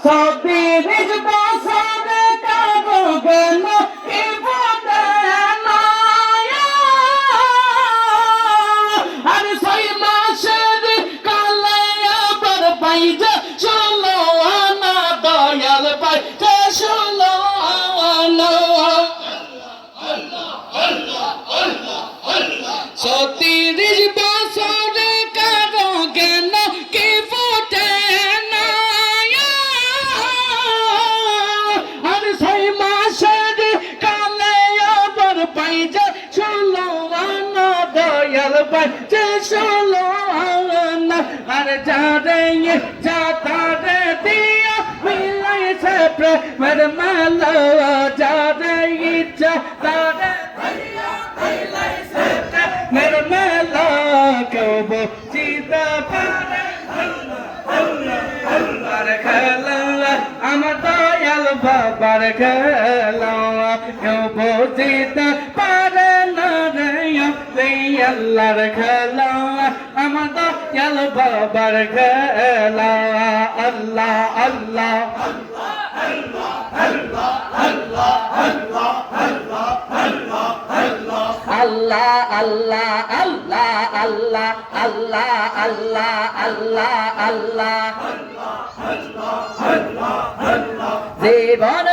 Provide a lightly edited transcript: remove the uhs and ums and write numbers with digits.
সবিরিজ বসরে কাগো গেল কি বদে না আর ছয় মাসের কালে আবার পাইছে ষোলো আনা দয়াল পাইছে ষোলো আনা সতিরিশ বছরে কারো জ্ঞান কি ফুটে না আর ছয় মাসের কালে আবার পাইছে ষোলো আনা দয়াল পাইছে ষোলো আনা আর যারে যাতারে দিয়া মিলাইছে প্রেমের মালা যারে ইচ্ছা তারে মেরে মেলা কেউ বুঝিতে পারে আল্লাহর খেলা আমার দয়াল বাবার খেলা কেউ বুঝিতে পারে না রে আল্লাহর খেলা আমার দয়াল বাবার খেলা আল্লাহ আল্লাহ আল্লাহ আল্লাহ আল্লাহ আল্লাহ আল্লাহ আল্লাহ আল্লাহ আল্লাহ জীবন